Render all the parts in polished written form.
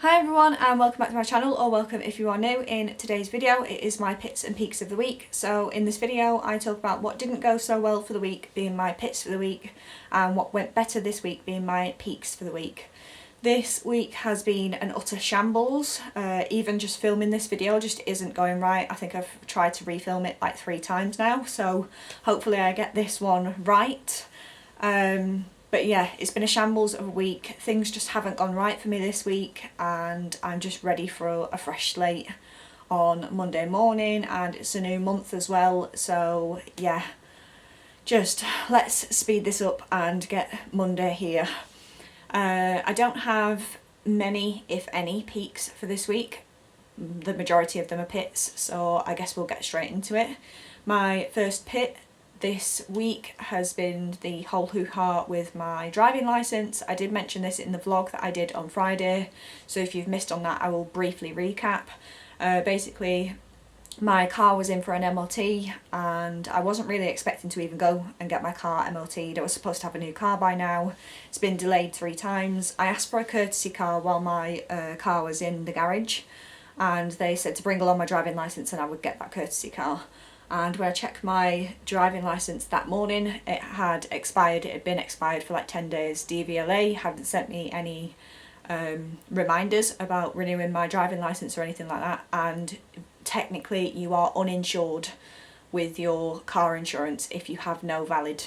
Hi everyone and welcome back to my channel, or welcome if you are new. In today's video it is my pits and peaks of the week. So in this video I talk about what didn't go so well for the week, being my pits for the week, and what went better this week, being my peaks for the week. This week has been an utter shambles. Even just filming this video just isn't going right. I think I've tried to refilm it like 3 times now, so hopefully I get this one right. But yeah, it's been a shambles of a week. Things just haven't gone right for me this week, and I'm just ready for a fresh slate on Monday morning, and it's a new month as well, so yeah, just let's speed this up and get Monday here. I don't have many, if any, peaks for this week. The majority of them are pits, so I guess we'll get straight into it. My first pit this week has been the whole hoo-ha with my driving licence. I did mention this in the vlog that I did on Friday, so if you've missed on that I will briefly recap. Basically my car was in for an MOT and I wasn't really expecting to even go and get my car MOT'd. I was supposed to have a new car by now. It's been delayed 3 times. I asked for a courtesy car while my car was in the garage, and they said to bring along my driving licence and I would get that courtesy car. And when I checked my driving licence that morning, it had expired. It had been expired for like 10 days. DVLA hadn't sent me any reminders about renewing my driving licence or anything like that, and technically you are uninsured with your car insurance if you have no valid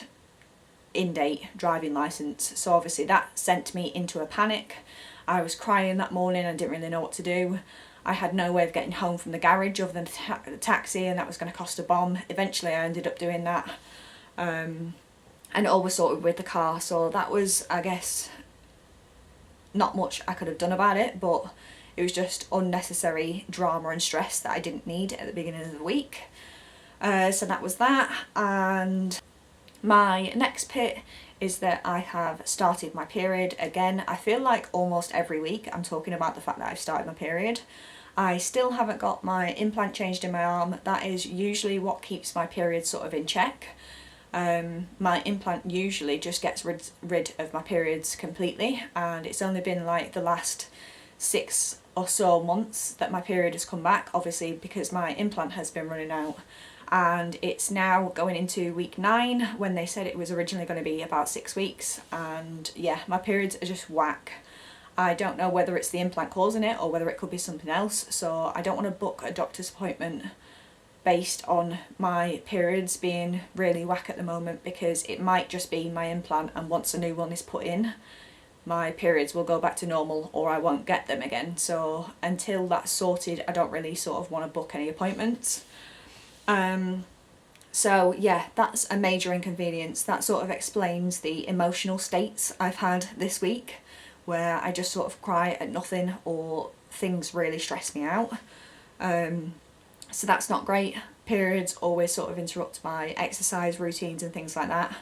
in-date driving licence. So obviously that sent me into a panic. I was crying that morning and didn't really know what to do. I had no way of getting home from the garage other than the taxi, and that was going to cost a bomb. Eventually I ended up doing that, and it all was sorted with the car, so that was, I guess, not much I could have done about it, but it was just unnecessary drama and stress that I didn't need at the beginning of the week. So that was that. And my next pit is that I have started my period again. I feel like almost every week I'm talking about the fact that I've started my period. I still haven't got my implant changed in my arm. That is usually what keeps my period sort of in check. My implant usually just gets rid of my periods completely, and it's only been like the last 6 or so months that my period has come back, obviously because my implant has been running out, and it's now going into week 9 when they said it was originally going to be about 6 weeks. And yeah, my periods are just whack. I don't know whether it's the implant causing it or whether it could be something else, so I don't want to book a doctor's appointment based on my periods being really whack at the moment, because it might just be my implant, and once a new one is put in my periods will go back to normal or I won't get them again. So until that's sorted I don't really sort of want to book any appointments. So yeah, that's a major inconvenience. That sort of explains the emotional states I've had this week, where I just sort of cry at nothing or things really stress me out. So that's not great. Periods always sort of interrupt my exercise routines and things like that,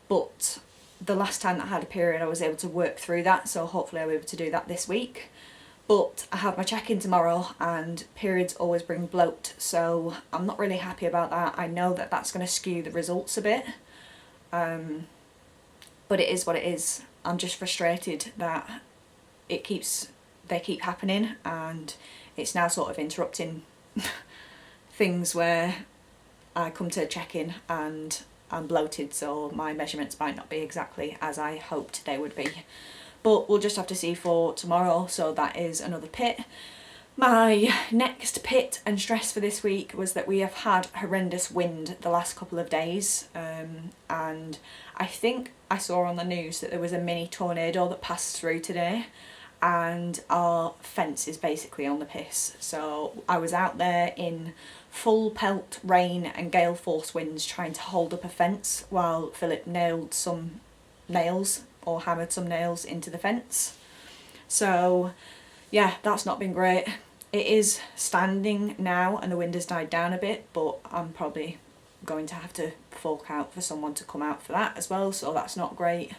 but the last time that I had a period I was able to work through that, so hopefully I'll be able to do that this week. But I have my check-in tomorrow, and periods always bring bloat, so I'm not really happy about that. I know that that's going to skew the results a bit, but it is what it is. I'm just frustrated that they keep happening, and it's now sort of interrupting things where I come to check in and I'm bloated, so my measurements might not be exactly as I hoped they would be. But we'll just have to see for tomorrow, so that is another pit. My next pit and stress for this week was that we have had horrendous wind the last couple of days, and I think I saw on the news that there was a mini tornado that passed through today, and our fence is basically on the piss. So I was out there in full pelt rain and gale force winds trying to hold up a fence while Philip nailed some nails, or hammered some nails into the fence. So yeah, that's not been great. It is standing now and the wind has died down a bit, but I'm probably going to have to fork out for someone to come out for that as well, so that's not great.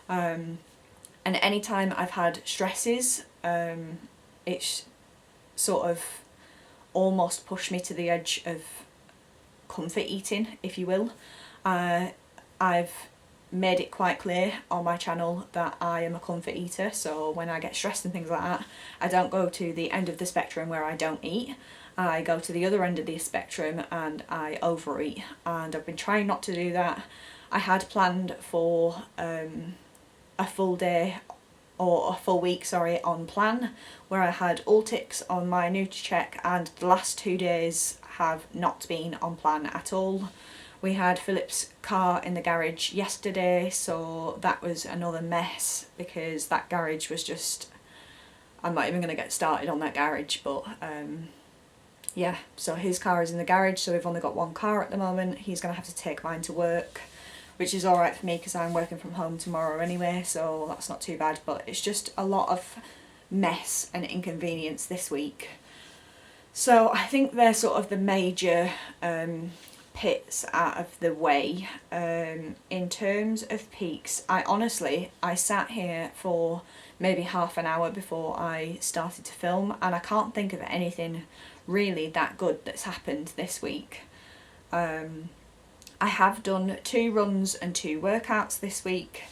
And any time I've had stresses, it's sort of almost pushed me to the edge of comfort eating, if you will. I've made it quite clear on my channel that I am a comfort eater, so when I get stressed and things like that, I don't go to the end of the spectrum where I don't eat. I go to the other end of the spectrum and I overeat, and I've been trying not to do that. I had planned for a full day, or a full week, sorry, on plan, where I had all ticks on my NutriCheck, and the last 2 days have not been on plan at all. We had Philip's car in the garage yesterday, so that was another mess, because that garage was just, I'm not even going to get started on that garage, but yeah, so his car is in the garage, so we've only got one car at the moment. He's going to have to take mine to work, which is alright for me because I'm working from home tomorrow anyway, so that's not too bad, but it's just a lot of mess and inconvenience this week. So I think they're sort of the major pits out of the way. In terms of peaks, I sat here for maybe half an hour before I started to film, and I can't think of anything really that good that's happened this week. I have done 2 runs and 2 workouts this week.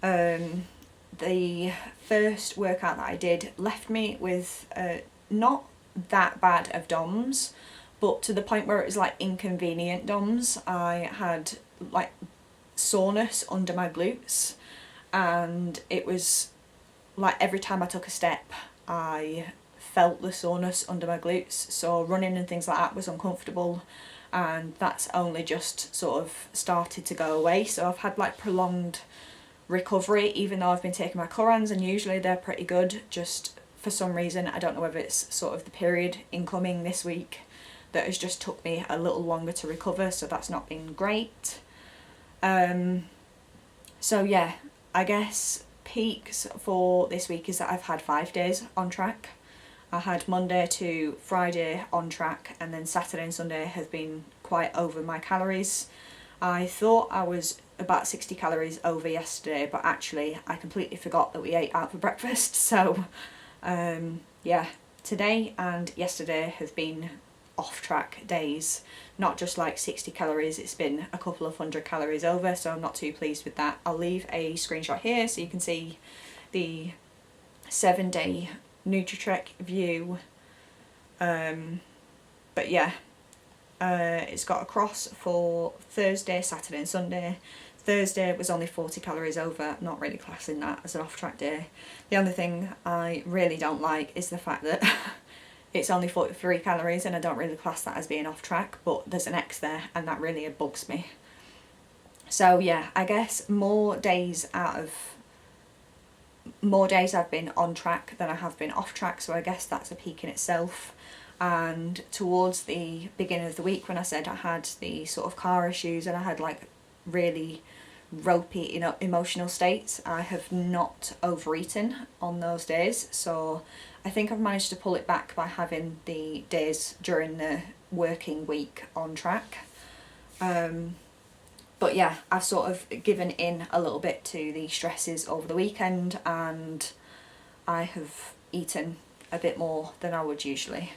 The first workout that I did left me with not that bad of DOMs, but to the point where it was like inconvenient DOMs. I had like soreness under my glutes, and it was like every time I took a step I felt the soreness under my glutes, so running and things like that was uncomfortable, and that's only just sort of started to go away. So I've had like prolonged recovery, even though I've been taking my curraNZ, and usually they're pretty good. Just for some reason, I don't know whether it's sort of the period incoming this week that has just took me a little longer to recover, so that's not been great. So yeah, I guess peaks for this week is that I've had 5 days on track. I had Monday to Friday on track, and then Saturday and Sunday have been quite over my calories. I thought I was about 60 calories over yesterday, but actually I completely forgot that we ate out for breakfast, so yeah, today and yesterday have been off track days. Not just like 60 calories, it's been a couple of 100 calories over, so I'm not too pleased with that. I'll leave a screenshot here so you can see the 7-day NutriTrek view. But yeah, it's got a cross for Thursday, Saturday and Sunday. Thursday was only 40 calories over, not really classing that as an off-track day. The only thing I really don't like is the fact that it's only 43 calories, and I don't really class that as being off-track, but there's an X there and that really bugs me. So yeah, I guess more days I've been on track than I have been off track, so I guess that's a peak in itself. And towards the beginning of the week, when I said I had the sort of car issues and I had like really ropey, emotional states, I have not overeaten on those days, so I think I've managed to pull it back by having the days during the working week on track. But yeah, I've sort of given in a little bit to the stresses over the weekend, and I have eaten a bit more than I would usually.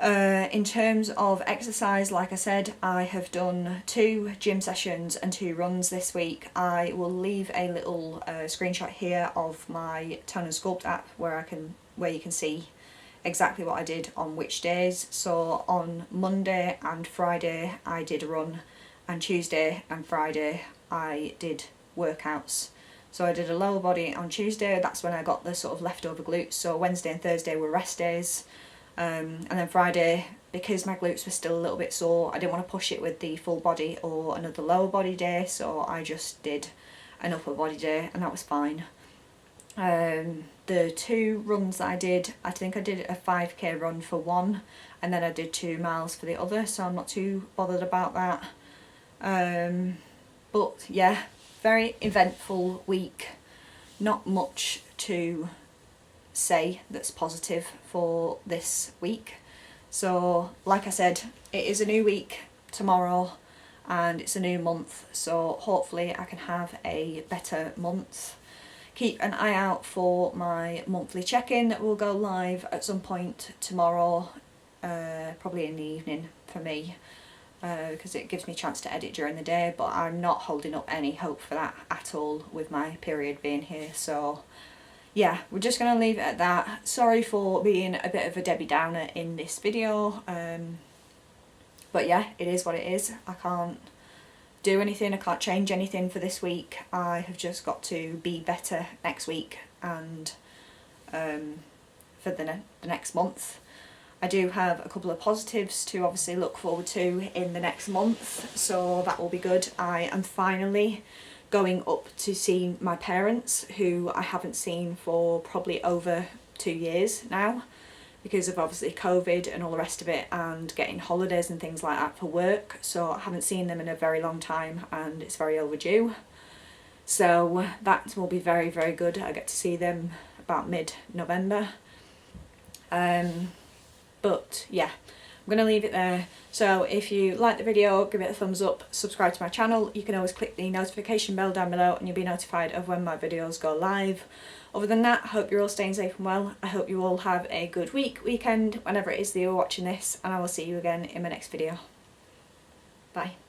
In terms of exercise, like I said, I have done 2 gym sessions and 2 runs this week. I will leave a little screenshot here of my Tone and Sculpt app where you can see exactly what I did on which days. So on Monday and Friday I did a run, and Tuesday and Friday I did workouts. So I did a lower body on Tuesday, that's when I got the sort of leftover glutes, so Wednesday and Thursday were rest days. And then Friday, because my glutes were still a little bit sore, I didn't want to push it with the full body or another lower body day, so I just did an upper body day, and that was fine. The 2 runs that I did, I think I did a 5k run for one, and then I did 2 miles for the other, so I'm not too bothered about that. But yeah, very eventful week, not much to say that's positive for this week. So like I said, it is a new week tomorrow and it's a new month, so hopefully I can have a better month. Keep an eye out for my monthly check-in that will go live at some point tomorrow, probably in the evening for me. because it gives me a chance to edit during the day, but I'm not holding up any hope for that at all with my period being here. So yeah, we're just going to leave it at that. Sorry for being a bit of a Debbie Downer in this video, but yeah, it is what it is. I can't do anything, I can't change anything for this week. I have just got to be better next week and for the next month. I do have a couple of positives to obviously look forward to in the next month, so that will be good. I am finally going up to see my parents, who I haven't seen for probably over 2 years now, because of obviously COVID and all the rest of it, and getting holidays and things like that for work. So I haven't seen them in a very long time and it's very overdue. So that will be very, very good. I get to see them about mid-November. But yeah, I'm going to leave it there. So if you like the video, give it a thumbs up, subscribe to my channel. You can always click the notification bell down below and you'll be notified of when my videos go live. Other than that, I hope you're all staying safe and well. I hope you all have a good weekend, whenever it is that you're watching this, and I will see you again in my next video. Bye.